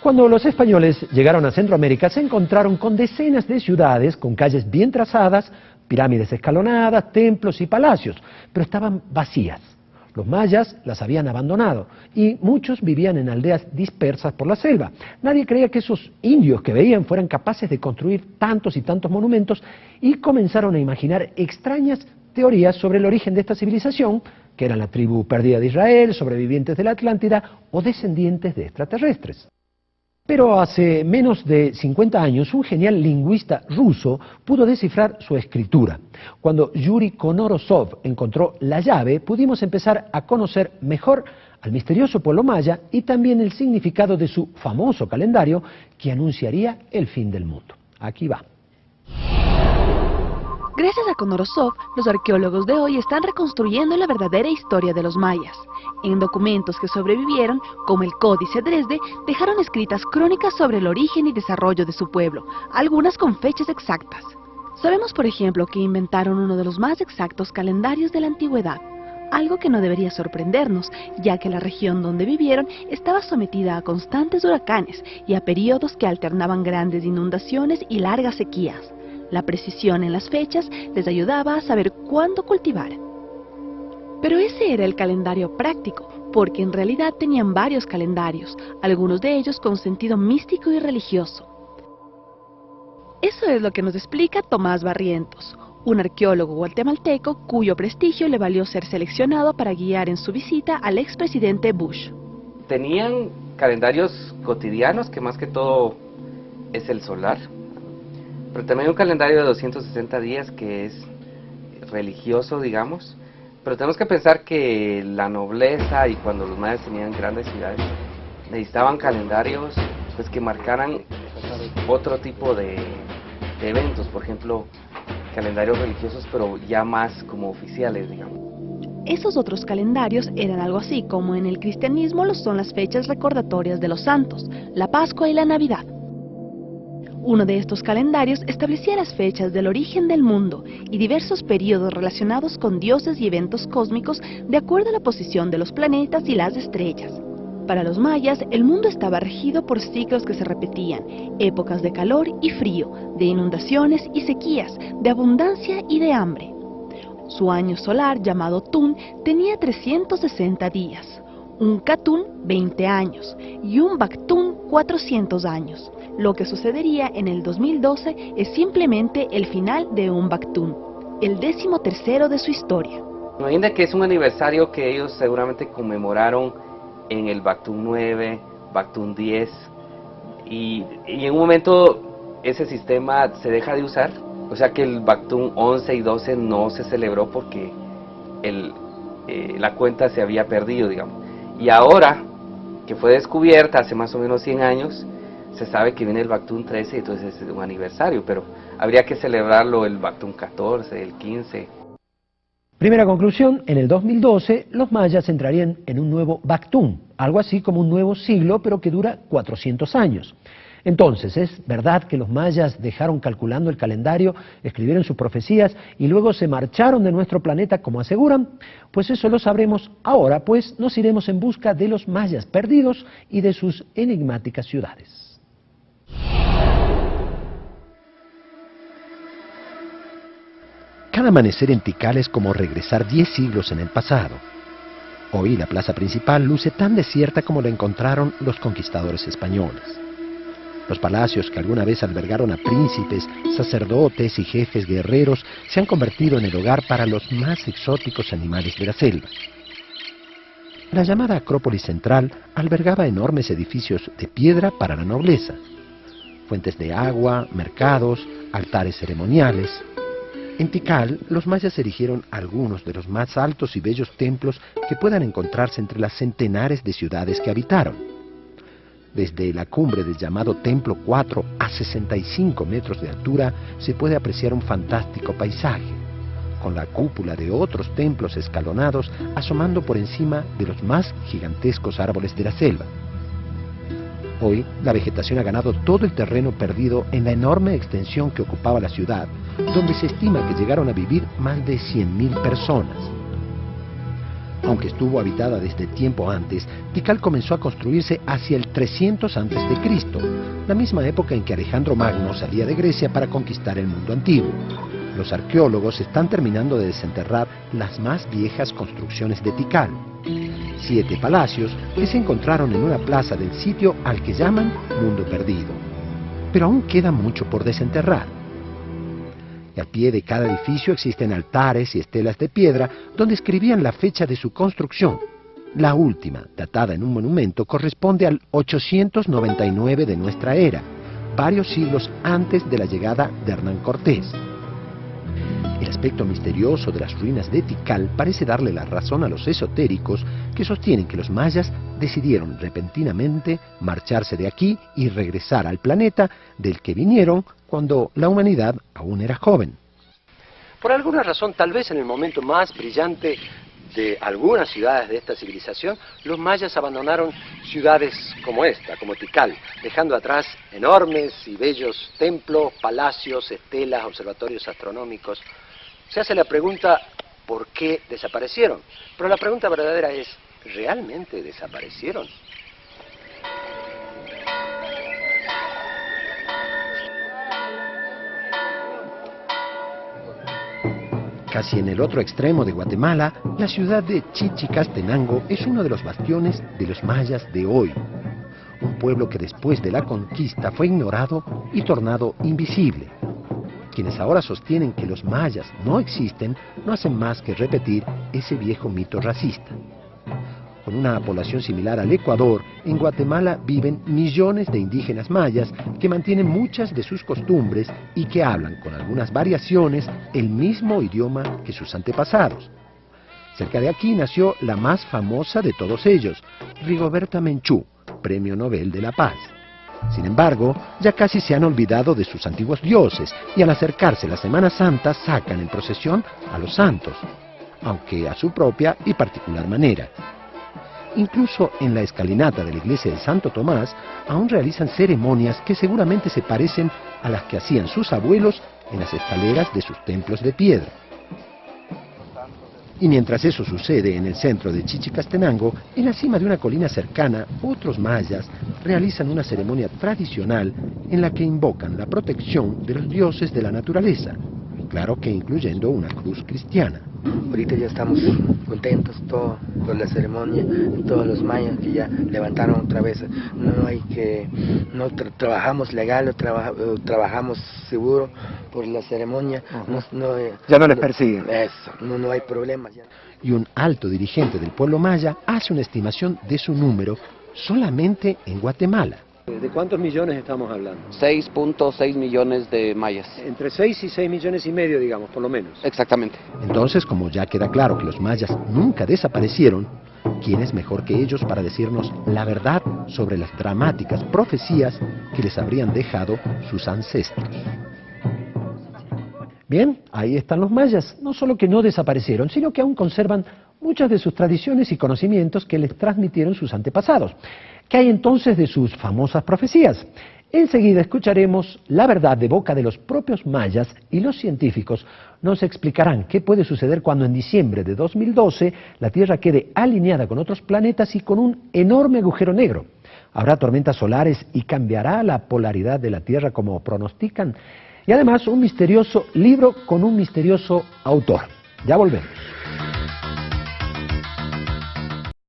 Cuando los españoles llegaron a Centroamérica se encontraron con decenas de ciudades con calles bien trazadas, pirámides escalonadas, templos y palacios, pero estaban vacías. Los mayas las habían abandonado y muchos vivían en aldeas dispersas por la selva. Nadie creía que esos indios que veían fueran capaces de construir tantos y tantos monumentos y comenzaron a imaginar extrañas teorías sobre el origen de esta civilización, que eran la tribu perdida de Israel, sobrevivientes de la Atlántida o descendientes de extraterrestres. Pero hace menos de 50 años, un genial lingüista ruso pudo descifrar su escritura. Cuando Yuri Konorosov encontró la llave, pudimos empezar a conocer mejor al misterioso pueblo maya y también el significado de su famoso calendario que anunciaría el fin del mundo. Aquí va. Gracias a Konorosov, los arqueólogos de hoy están reconstruyendo la verdadera historia de los mayas. En documentos que sobrevivieron, como el Códice Dresde, dejaron escritas crónicas sobre el origen y desarrollo de su pueblo, algunas con fechas exactas. Sabemos, por ejemplo, que inventaron uno de los más exactos calendarios de la antigüedad, algo que no debería sorprendernos, ya que la región donde vivieron estaba sometida a constantes huracanes y a periodos que alternaban grandes inundaciones y largas sequías. La precisión en las fechas les ayudaba a saber cuándo cultivar. Pero ese era el calendario práctico, porque en realidad tenían varios calendarios, algunos de ellos con sentido místico y religioso. Eso es lo que nos explica Tomás Barrientos, un arqueólogo guatemalteco cuyo prestigio le valió ser seleccionado para guiar en su visita al expresidente Bush. Tenían calendarios cotidianos, que más que todo es el solar, pero también un calendario de 260 días que es religioso, digamos. Pero tenemos que pensar que la nobleza y cuando los mayas tenían grandes ciudades necesitaban calendarios pues que marcaran otro tipo de eventos, por ejemplo, calendarios religiosos, pero ya más como oficiales, digamos. Esos otros calendarios eran algo así como en el cristianismo lo son las fechas recordatorias de los santos, la Pascua y la Navidad. Uno de estos calendarios establecía las fechas del origen del mundo y diversos periodos relacionados con dioses y eventos cósmicos de acuerdo a la posición de los planetas y las estrellas. Para los mayas, el mundo estaba regido por ciclos que se repetían, épocas de calor y frío, de inundaciones y sequías, de abundancia y de hambre. Su año solar, llamado Tun, tenía 360 días, un Katun 20 años y un Baktun 400 años. Lo que sucedería en el 2012 es simplemente el final de un Baktun, el 13º de su historia. Imagina que es un aniversario que ellos seguramente conmemoraron en el Baktun 9, Baktun 10, y en un momento ese sistema se deja de usar, o sea que el Baktun 11 y 12 no se celebró porque la cuenta se había perdido, digamos. Y ahora que fue descubierta hace más o menos 100 años, se sabe que viene el Baktun 13, entonces es un aniversario, pero habría que celebrarlo el Baktun 14, el 15. Primera conclusión, en el 2012 los mayas entrarían en un nuevo Baktun, algo así como un nuevo siglo, pero que dura 400 años. Entonces, ¿es verdad que los mayas dejaron calculando el calendario, escribieron sus profecías y luego se marcharon de nuestro planeta como aseguran? Pues eso lo sabremos ahora, pues nos iremos en busca de los mayas perdidos y de sus enigmáticas ciudades. Cada amanecer en Tikal es como regresar 10 siglos en el pasado. Hoy la plaza principal luce tan desierta como la encontraron los conquistadores españoles. Los palacios que alguna vez albergaron a príncipes, sacerdotes y jefes guerreros se han convertido en el hogar para los más exóticos animales de la selva. La llamada Acrópolis Central albergaba enormes edificios de piedra para la nobleza, fuentes de agua, mercados, altares ceremoniales. En Tikal, los mayas erigieron algunos de los más altos y bellos templos que puedan encontrarse entre las centenares de ciudades que habitaron. Desde la cumbre del llamado Templo 4 a 65 metros de altura se puede apreciar un fantástico paisaje, con la cúpula de otros templos escalonados asomando por encima de los más gigantescos árboles de la selva. Hoy, la vegetación ha ganado todo el terreno perdido en la enorme extensión que ocupaba la ciudad, donde se estima que llegaron a vivir más de 100.000 personas. Aunque estuvo habitada desde tiempo antes, Tikal comenzó a construirse hacia el 300 a.C., la misma época en que Alejandro Magno salía de Grecia para conquistar el mundo antiguo. Los arqueólogos están terminando de desenterrar las más viejas construcciones de Tikal. 7 palacios que se encontraron en una plaza del sitio al que llaman Mundo Perdido. Pero aún queda mucho por desenterrar. Y al pie de cada edificio existen altares y estelas de piedra donde escribían la fecha de su construcción. La última, datada en un monumento, corresponde al 899 de nuestra era, varios siglos antes de la llegada de Hernán Cortés. El aspecto misterioso de las ruinas de Tikal parece darle la razón a los esotéricos que sostienen que los mayas decidieron repentinamente marcharse de aquí y regresar al planeta del que vinieron cuando la humanidad aún era joven. Por alguna razón, tal vez en el momento más brillante de algunas ciudades de esta civilización, los mayas abandonaron ciudades como esta, como Tikal, dejando atrás enormes y bellos templos, palacios, estelas, observatorios astronómicos. Se hace la pregunta, ¿por qué desaparecieron? Pero la pregunta verdadera es, ¿realmente desaparecieron? Casi en el otro extremo de Guatemala, la ciudad de Chichicastenango es uno de los bastiones de los mayas de hoy. Un pueblo que después de la conquista fue ignorado y tornado invisible. Quienes ahora sostienen que los mayas no existen, no hacen más que repetir ese viejo mito racista. Con una población similar al Ecuador, en Guatemala viven millones de indígenas mayas que mantienen muchas de sus costumbres y que hablan, con algunas variaciones, el mismo idioma que sus antepasados. Cerca de aquí nació la más famosa de todos ellos, Rigoberta Menchú, Premio Nobel de la Paz. Sin embargo, ya casi se han olvidado de sus antiguos dioses y al acercarse la Semana Santa sacan en procesión a los santos, aunque a su propia y particular manera. Incluso en la escalinata de la iglesia de Santo Tomás aún realizan ceremonias que seguramente se parecen a las que hacían sus abuelos en las escaleras de sus templos de piedra. Y mientras eso sucede en el centro de Chichicastenango, en la cima de una colina cercana, otros mayas realizan una ceremonia tradicional en la que invocan la protección de los dioses de la naturaleza, claro que incluyendo una cruz cristiana. Ahorita ya estamos contentos todo por la ceremonia, todos los mayas que ya levantaron otra vez. No hay que, no trabajamos legal o trabajamos seguro por la ceremonia. Ya no les persiguen. Eso, no hay problemas ya. Y un alto dirigente del pueblo maya hace una estimación de su número solamente en Guatemala. ¿De cuántos millones estamos hablando? 6.6 millones de mayas. Entre 6 y 6 millones y medio, digamos, por lo menos. Exactamente. Entonces, como ya queda claro que los mayas nunca desaparecieron, ¿quién es mejor que ellos para decirnos la verdad sobre las dramáticas profecías que les habrían dejado sus ancestros? Bien, ahí están los mayas. No solo que no desaparecieron, sino que aún conservan muchas de sus tradiciones y conocimientos que les transmitieron sus antepasados. ¿Qué hay entonces de sus famosas profecías? Enseguida escucharemos la verdad de boca de los propios mayas y los científicos nos explicarán qué puede suceder cuando en diciembre de 2012 la Tierra quede alineada con otros planetas y con un enorme agujero negro. Habrá tormentas solares y cambiará la polaridad de la Tierra como pronostican. Y además un misterioso libro con un misterioso autor. Ya volvemos.